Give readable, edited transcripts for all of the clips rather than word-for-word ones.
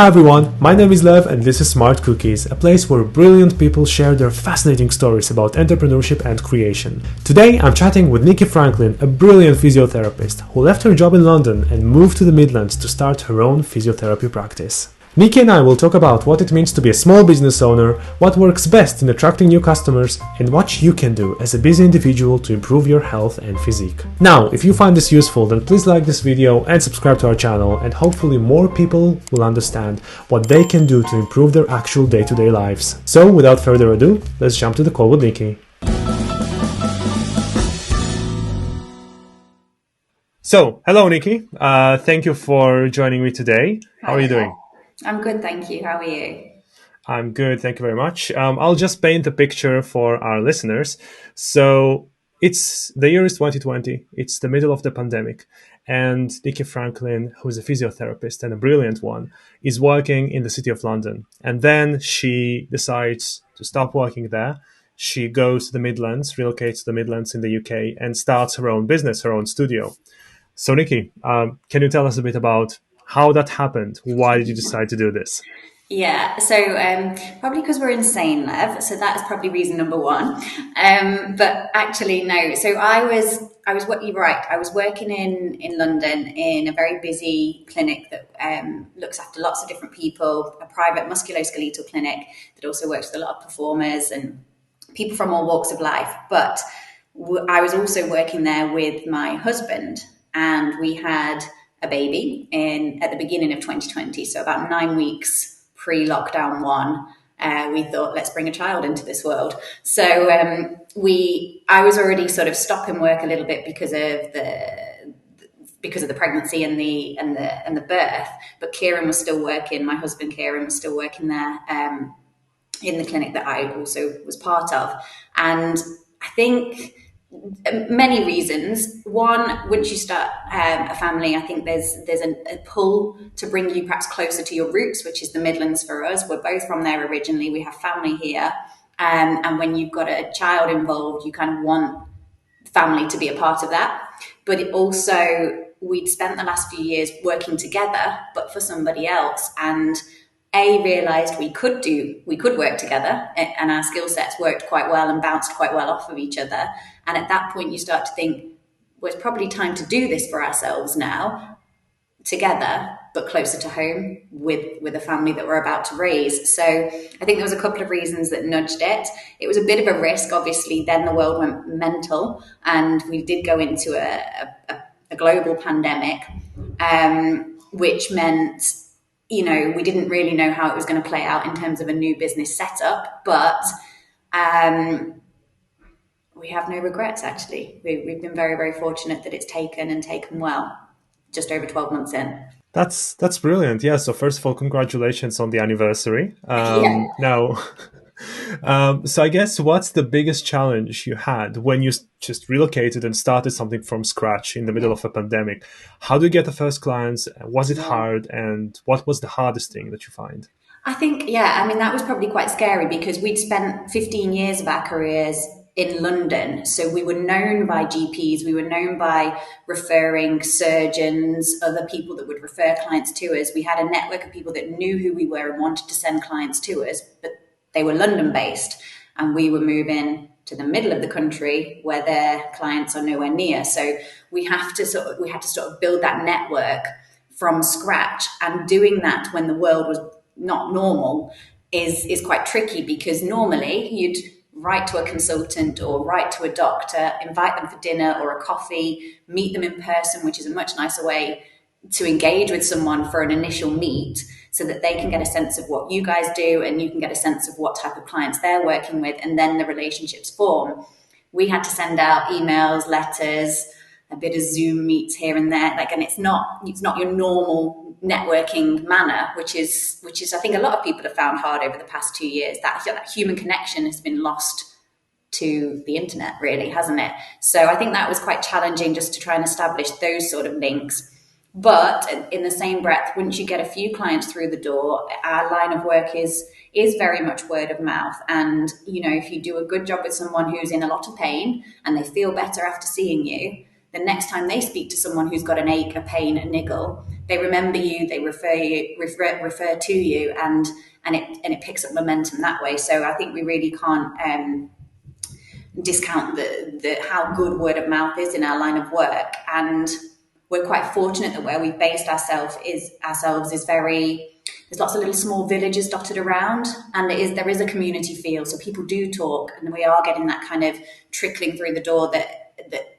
Hi everyone, my name is Lev and this is Smart Cookies, a place where brilliant people share their fascinating stories about entrepreneurship and creation. Today I'm chatting with Nikki Franklin, a brilliant physiotherapist who left her job in London and moved to the Midlands to start her own physiotherapy practice. Nikki and I will talk about what it means to be a small business owner, what works best in attracting new customers, and what you can do as a busy individual to improve your health and physique. Now, if you find this useful, then please like this video and subscribe to our channel, and hopefully more people will understand what they can do to improve their actual day-to-day lives. So, without further ado, let's jump to the call with Nikki. So, hello Nikki. Thank you for joining me today. How are you doing? I'm good, thank you. How are you? I'm good, thank you very much. I'll just paint a picture for our listeners. So the year is 2020. It's the middle of the pandemic, and Nikki Franklin, who's a physiotherapist and a brilliant one, is working in the city of London. And then she decides to stop working there. She goes to the Midlands, relocates to the Midlands in the UK, and starts her own business, her own studio. So Nikki, can you tell us a bit about how that happened? Why did you decide to do this? Yeah, so probably because we're insane, Lev. So that's probably reason number one. But actually, no. So I was what you're right. I was working in London in a very busy clinic that looks after lots of different people, a private musculoskeletal clinic that also works with a lot of performers and people from all walks of life. But I was also working there with my husband, and we had a baby at the beginning of 2020, so about 9 weeks pre-lockdown one. We thought, let's bring a child into this world. So I was already sort of stopping work a little bit because of the pregnancy and the birth. But Kieran was still working. My husband Kieran was still working there in the clinic that I also was part of, and I think many reasons. One, once you start a family, I think there's a pull to bring you perhaps closer to your roots, which is the Midlands for us. We're both from there originally. We have family here. And when you've got a child involved, you kind of want family to be a part of that. But it also, we'd spent the last few years working together, but for somebody else. And realized we could work together, and our skill sets worked quite well and bounced quite well off of each other. And at that point you start to think, well, it's probably time to do this for ourselves now, together but closer to home with a family that we're about to raise. So I think there was a couple of reasons that nudged it. It was a bit of a risk, obviously. Then the world went mental and we did go into a global pandemic, which meant, we didn't really know how it was going to play out in terms of a new business setup, but we have no regrets, actually. We've been very, very fortunate that it's taken well, just over 12 months in. That's brilliant. Yeah. So first of all, congratulations on the anniversary. Yeah. Now, so I guess what's the biggest challenge you had when you just relocated and started something from scratch in the middle of a pandemic? How do you get the first clients? Was it hard? And what was the hardest thing that you find? I think, that was probably quite scary because we'd spent 15 years of our careers in London. So we were known by GPs, we were known by referring surgeons, other people that would refer clients to us. We had a network of people that knew who we were and wanted to send clients to us, but they were London based, and we were moving to the middle of the country where their clients are nowhere near. So we had to sort of build that network from scratch, and doing that when the world was not normal is quite tricky, because normally you'd write to a consultant or write to a doctor, invite them for dinner or a coffee, meet them in person, which is a much nicer way to engage with someone for an initial meet, so that they can get a sense of what you guys do and you can get a sense of what type of clients they're working with, and then the relationships form. We had to send out emails, letters, a bit of Zoom meets here and there, and it's not your normal networking manner, which is I think a lot of people have found hard over the past 2 years. That human connection has been lost to the internet, really, hasn't it? So I think that was quite challenging, just to try and establish those sort of links. But in the same breath, once you get a few clients through the door, our line of work is very much word of mouth. And, if you do a good job with someone who's in a lot of pain and they feel better after seeing you, the next time they speak to someone who's got an ache, a pain, a niggle, they remember you, they refer to you, and it picks up momentum that way. So I think we really can't discount the how good word of mouth is in our line of work. And we're quite fortunate that where we've based ourselves is very, there's lots of little small villages dotted around, and there is a community feel. So people do talk, and we are getting that kind of trickling through the door that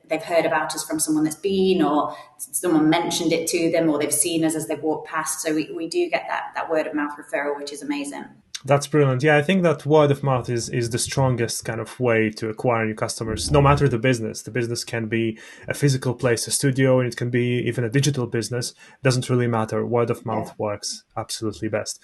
they've heard about us from someone that's been, or someone mentioned it to them, or they've seen us as they've walked past. So we do get that word of mouth referral, which is amazing. That's brilliant. Yeah, I think that word of mouth is the strongest kind of way to acquire new customers, no matter the business. The business can be a physical place, a studio, and it can be even a digital business. It doesn't really matter. Word of mouth works absolutely best.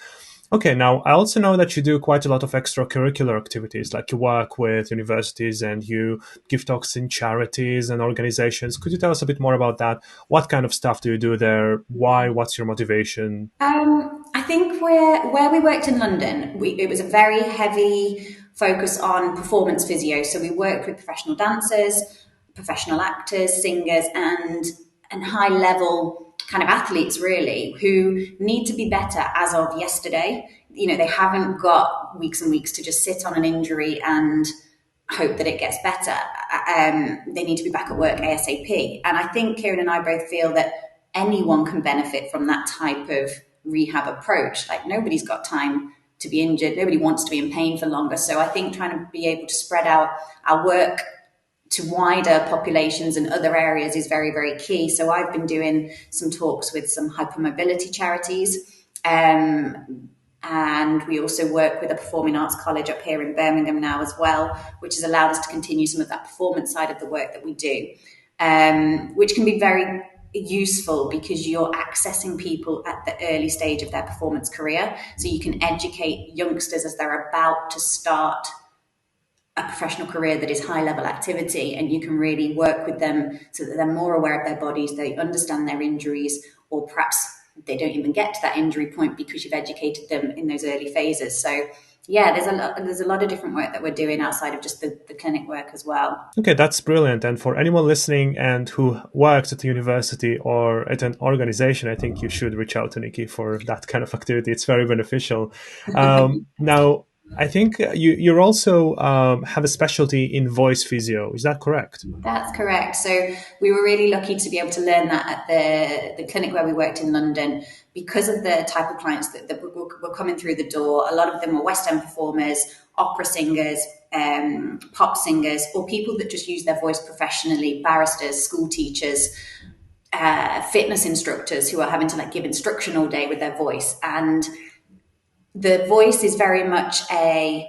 Okay, now I also know that you do quite a lot of extracurricular activities, like you work with universities and you give talks in charities and organizations. Could you tell us a bit more about that? What kind of stuff do you do there? Why? What's your motivation? I think where we worked in London, it was a very heavy focus on performance physio. So we worked with professional dancers, professional actors, singers, and high level kind of athletes, really, who need to be better as of yesterday. You know, they haven't got weeks and weeks to just sit on an injury and hope that it gets better. They need to be back at work ASAP. And I think Kieran and I both feel that anyone can benefit from that type of rehab approach. Like, nobody's got time to be injured. Nobody wants to be in pain for longer. So I think trying to be able to spread out our work to wider populations and other areas is very, very key. So I've been doing some talks with some hypermobility charities. And we also work with a performing arts college up here in Birmingham now as well, which has allowed us to continue some of that performance side of the work that we do, which can be very useful because you're accessing people at the early stage of their performance career. So you can educate youngsters as they're about to start a professional career that is high level activity, and you can really work with them so that they're more aware of their bodies, they understand their injuries, or perhaps they don't even get to that injury point because you've educated them in those early phases. So yeah, there's a lot of different work that we're doing outside of just the clinic work as well. Okay, that's brilliant. And for anyone listening and who works at a university or at an organization, I think you should reach out to Nikki for that kind of activity. It's very beneficial. Now, I think you're also have a specialty in voice physio. Is that correct? That's correct. So we were really lucky to be able to learn that at the clinic where we worked in London, because of the type of clients that were coming through the door. A lot of them were West End performers, opera singers, pop singers, or people that just use their voice professionally, barristers, school teachers, fitness instructors who are having to give instruction all day with their voice. And the voice is very much the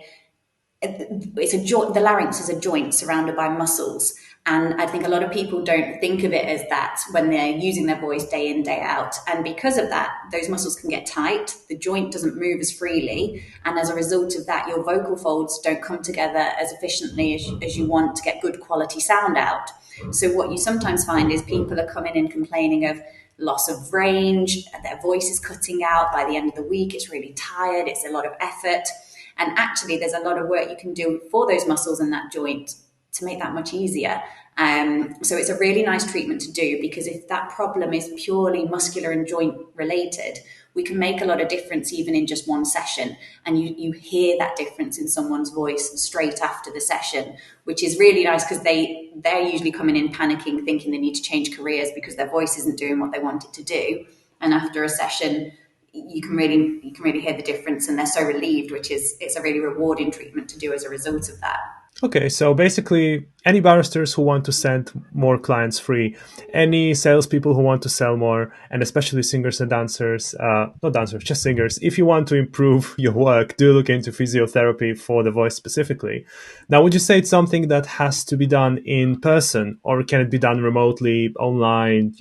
larynx is a joint surrounded by muscles. And I think a lot of people don't think of it as that when they're using their voice day in, day out. And because of that, those muscles can get tight. The joint doesn't move as freely. And as a result of that, your vocal folds don't come together as efficiently as you want to get good quality sound out. So what you sometimes find is people are coming in complaining of loss of range, their voice is cutting out by the end of the week, it's really tired, it's a lot of effort. And actually there's a lot of work you can do for those muscles and that joint to make that much easier. So it's a really nice treatment to do, because if that problem is purely muscular and joint related, we can make a lot of difference even in just one session. And you hear that difference in someone's voice straight after the session, which is really nice, because they're usually coming in panicking, thinking they need to change careers because their voice isn't doing what they want it to do. And after a session, you can really hear the difference, and they're so relieved, it's a really rewarding treatment to do as a result of that. Okay, so basically, any barristers who want to send more clients free, any salespeople who want to sell more, and especially singers and dancers, not dancers, just singers, if you want to improve your work, do look into physiotherapy for the voice specifically. Now, would you say it's something that has to be done in person, or can it be done remotely, online,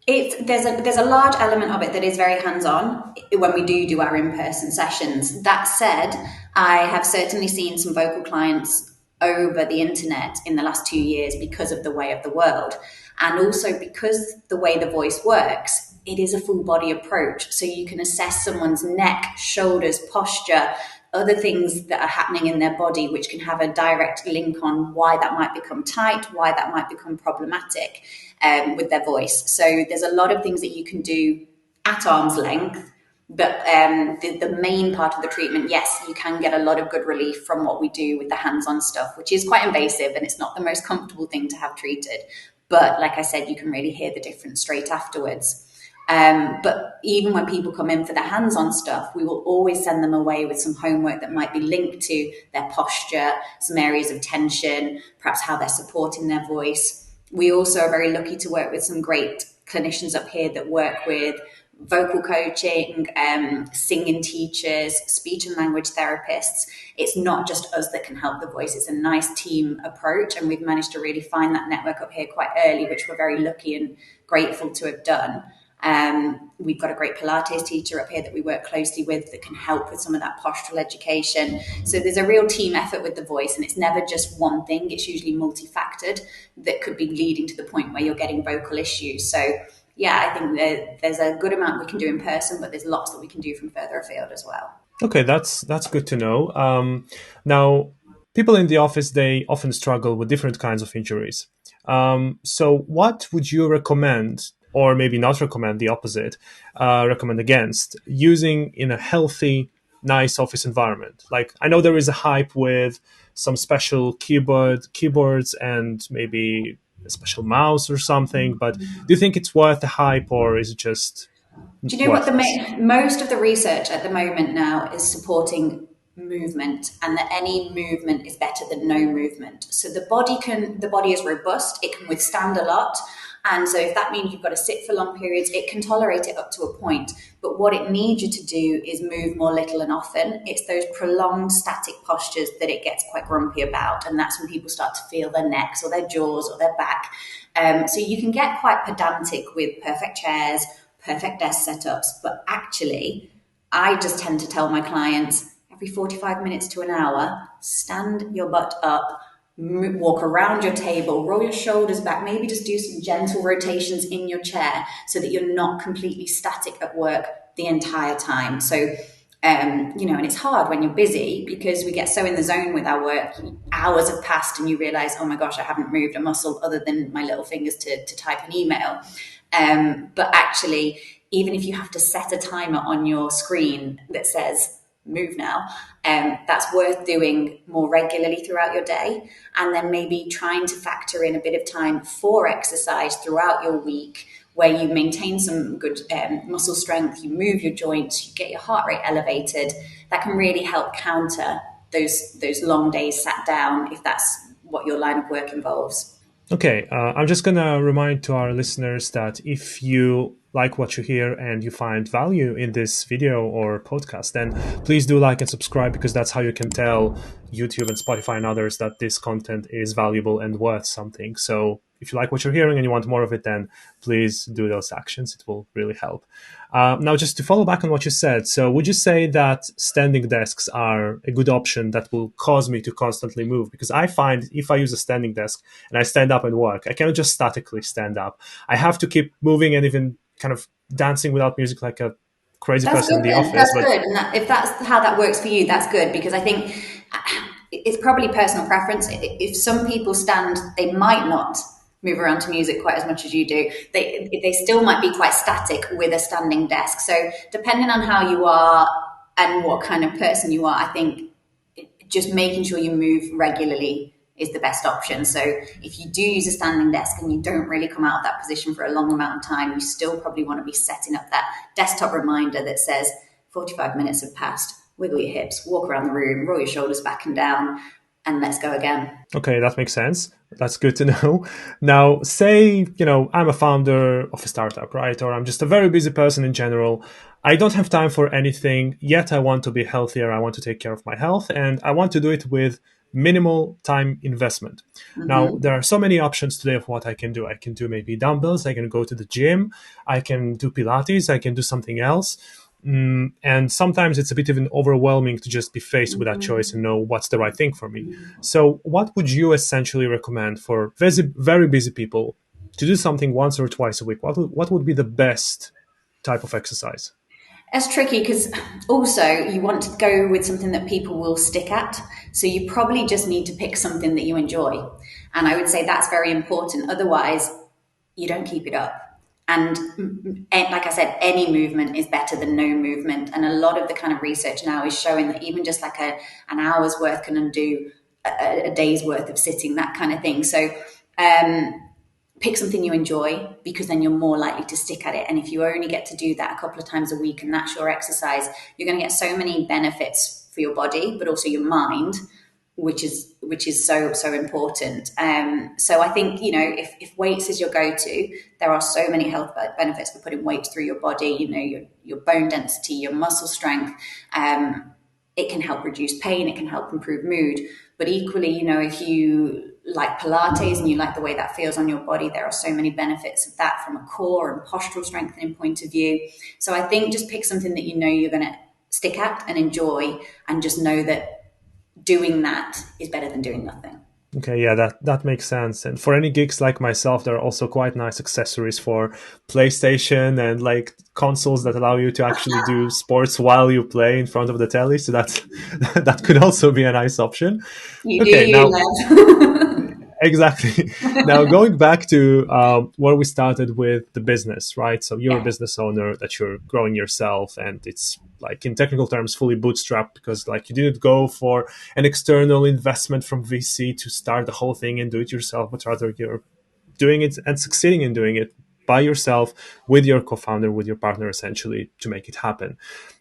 There's a large element of it that is very hands-on when we do our in-person sessions. That said, I have certainly seen some vocal clients over the internet in the last 2 years because of the way of the world. And also because the way the voice works, it is a full body approach. So you can assess someone's neck, shoulders, posture, other things that are happening in their body, which can have a direct link on why that might become tight, why that might become problematic with their voice. So there's a lot of things that you can do at arm's length. But the main part of the treatment, yes, you can get a lot of good relief from what we do with the hands-on stuff, which is quite invasive and it's not the most comfortable thing to have treated. But like I said, you can really hear the difference straight afterwards. But even when people come in for the hands-on stuff, we will always send them away with some homework that might be linked to their posture, some areas of tension, perhaps how they're supporting their voice. We also are very lucky to work with some great clinicians up here that work with vocal coaching, singing teachers, speech and language therapists. It's not just us that can help the voice. It's a nice team approach. And we've managed to really find that network up here quite early, which we're very lucky and grateful to have done. We've got a great Pilates teacher up here that we work closely with that can help with some of that postural education. So there's a real team effort with the voice, and it's never just one thing. It's usually multifactored that could be leading to the point where you're getting vocal issues. So yeah, I think that there's a good amount we can do in person, but there's lots that we can do from further afield as well. Okay, that's good to know. Now, people in the office, they often struggle with different kinds of injuries. So what would you recommend, or maybe not recommend, the opposite, recommend against using in a healthy, nice office environment? Like, I know there is a hype with some special keyboards and maybe a special mouse or something, but do you think it's worth the hype, or is it just Do you know what worthless? most of the research at the moment now is supporting movement, and that any movement is better than no movement. So the body is robust, it can withstand a lot. And so if that means you've got to sit for long periods, it can tolerate it up to a point. But what it needs you to do is move more little and often. It's those prolonged static postures that it gets quite grumpy about. And that's when people start to feel their necks or their jaws or their back. So you can get quite pedantic with perfect chairs, perfect desk setups. But actually, I just tend to tell my clients every 45 minutes to an hour, stand your butt up, walk around your table, roll your shoulders back, maybe just do some gentle rotations in your chair so that you're not completely static at work the entire time. So, and it's hard when you're busy because we get so in the zone with our work. Hours have passed and you realize, oh my gosh, I haven't moved a muscle other than my little fingers to type an email. But actually, even if you have to set a timer on your screen that says move now, that's worth doing more regularly throughout your day, and then maybe trying to factor in a bit of time for exercise throughout your week where you maintain some good muscle strength, you move your joints, you get your heart rate elevated. That can really help counter those long days sat down if that's what your line of work involves. Okay, I'm just going to remind to our listeners that if you like what you hear and you find value in this video or podcast, then please do like and subscribe, because that's how you can tell YouTube and Spotify and others that this content is valuable and worth something. So if you like what you're hearing and you want more of it, then please do those actions. It will really help. Now, just to follow back on what you said, so would you say that standing desks are a good option that will cause me to constantly move? Because I find if I use a standing desk and I stand up and work, I cannot just statically stand up. I have to keep moving and even kind of dancing without music like a crazy That's person in good the then. office. That's good. And if that's how that works for you, that's good, because I think it's probably personal preference. If some people stand, they might not move around to music quite as much as you do. They still might be quite static with a standing desk. So depending on how you are and what kind of person you are, I think just making sure you move regularly is the best option. So if you do use a standing desk and you don't really come out of that position for a long amount of time, you still probably want to be setting up that desktop reminder that says 45 minutes have passed, wiggle your hips, walk around the room, roll your shoulders back and down, and let's go again. Okay, that makes sense. That's good to know. Now, say, I'm a founder of a startup, right? Or I'm just a very busy person in general. I don't have time for anything, yet I want to be healthier. I want to take care of my health, and I want to do it with minimal time investment. Mm-hmm. Now, there are so many options today of what I can do. I can do maybe dumbbells. I can go to the gym. I can do Pilates. I can do something else. And sometimes it's a bit even overwhelming to just be faced with that choice and know what's the right thing for me. So what would you essentially recommend for very, very busy people to do something once or twice a week? What would be the best type of exercise? It's tricky because also you want to go with something that people will stick at. So you probably just need to pick something that you enjoy. And I would say that's very important. Otherwise, you don't keep it up. And like I said, any movement is better than no movement. And a lot of the kind of research now is showing that even just like an hour's worth can undo a day's worth of sitting, that kind of thing. So pick something you enjoy because then you're more likely to stick at it. And if you only get to do that a couple of times a week and that's your exercise, you're going to get so many benefits for your body, but also your mind, which is so important. So I think if weights is your go-to, there are so many health benefits for putting weight through your body. Your bone density, your muscle strength. It can help reduce pain. It can help improve mood. But equally, if you like Pilates and you like the way that feels on your body, there are so many benefits of that from a core and postural strengthening point of view. So I think just pick something that you're going to stick at and enjoy, and just know that doing that is better than doing nothing. Okay, yeah, that makes sense. And for any geeks like myself, there are also quite nice accessories for PlayStation and like consoles that allow you to actually do sports while you play in front of the telly. So that that could also be a nice option. You do Okay, you, now love. exactly. Now going back to where we started with the business, right? So you're a Yeah. business owner that you're growing yourself, and it's like in technical terms fully bootstrapped because like you didn't go for an external investment from VC to start the whole thing and do it yourself, but rather you're doing it and succeeding in doing it by yourself with your co-founder, with your partner, essentially to make it happen.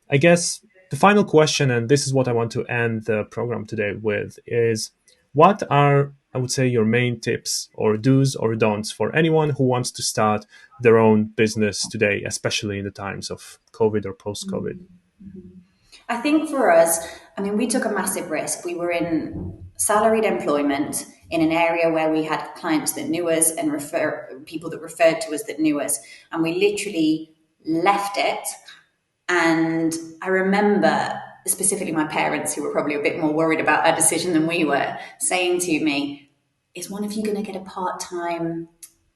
I guess the final question, and this is what I want to end the program today with, is what are, I would say, your main tips or do's or don'ts for anyone who wants to start their own business today, especially in the times of COVID or post-COVID? I think for us, I mean, we took a massive risk. We were in salaried employment in an area where we had clients that knew us and people that referred to us that knew us. And we literally left it. And I remember specifically my parents, who were probably a bit more worried about our decision than we were, saying to me, is one of you going to get a part-time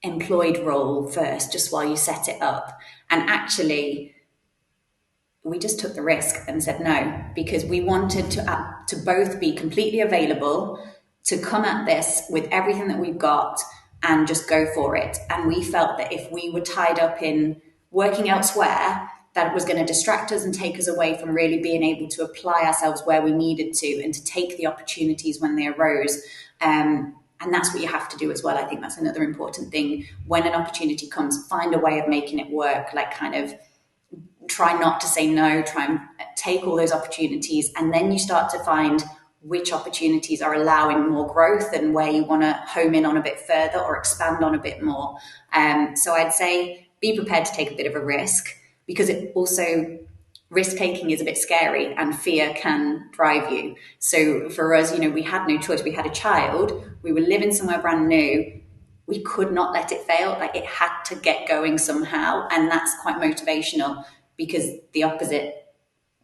employed role first, just while you set it up? And actually, we just took the risk and said no, because we wanted to both be completely available to come at this with everything that we've got and just go for it. And we felt that if we were tied up in working elsewhere, that it was going to distract us and take us away from really being able to apply ourselves where we needed to and to take the opportunities when they arose. And that's what you have to do as well. I think that's another important thing. When an opportunity comes, find a way of making it work, like kind of try not to say no, try and take all those opportunities. And then you start to find which opportunities are allowing more growth and where you want to home in on a bit further or expand on a bit more. So I'd say be prepared to take a bit of a risk, because it also, risk taking is a bit scary and fear can drive you. So for us, we had no choice. We had a child, we were living somewhere brand new. We could not let it fail. Like, it had to get going somehow. And that's quite motivational, because the opposite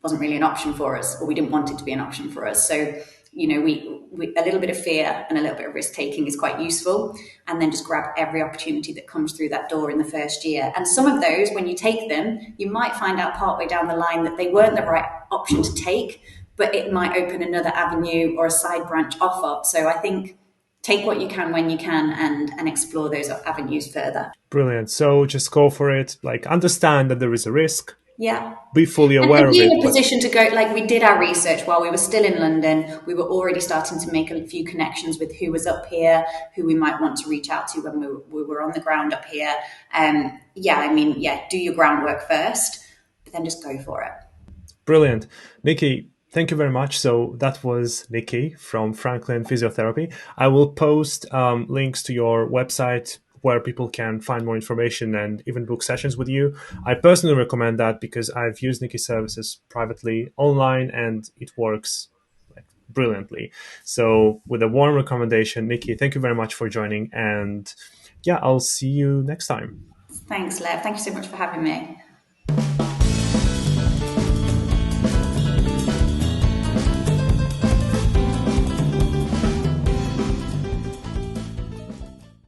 wasn't really an option for us, or we didn't want it to be an option for us. So, we a little bit of fear and a little bit of risk taking is quite useful. And then just grab every opportunity that comes through that door in the first year. And some of those, when you take them, you might find out partway down the line that they weren't the right option to take, but it might open another avenue or a side branch off of. So I think take what you can when you can, and explore those avenues further. Brilliant. So just go for it. Like, understand that there is a risk, Yeah. be fully And aware of be it, in a but position to go, like we did our research while we were still in London. We were already starting to make a few connections with who was up here, who we might want to reach out to when we were on the ground up here. Do your groundwork first, but then just go for it. brilliant. Nikki, thank you very much. So that was Nikki from Franklin Physiotherapy. I will post links to your website where people can find more information and even book sessions with you. I personally recommend that because I've used Nikki's services privately online and it works like brilliantly. So with a warm recommendation, Nikki, thank you very much for joining. And yeah, I'll see you next time. Thanks, Lev. Thank you so much for having me.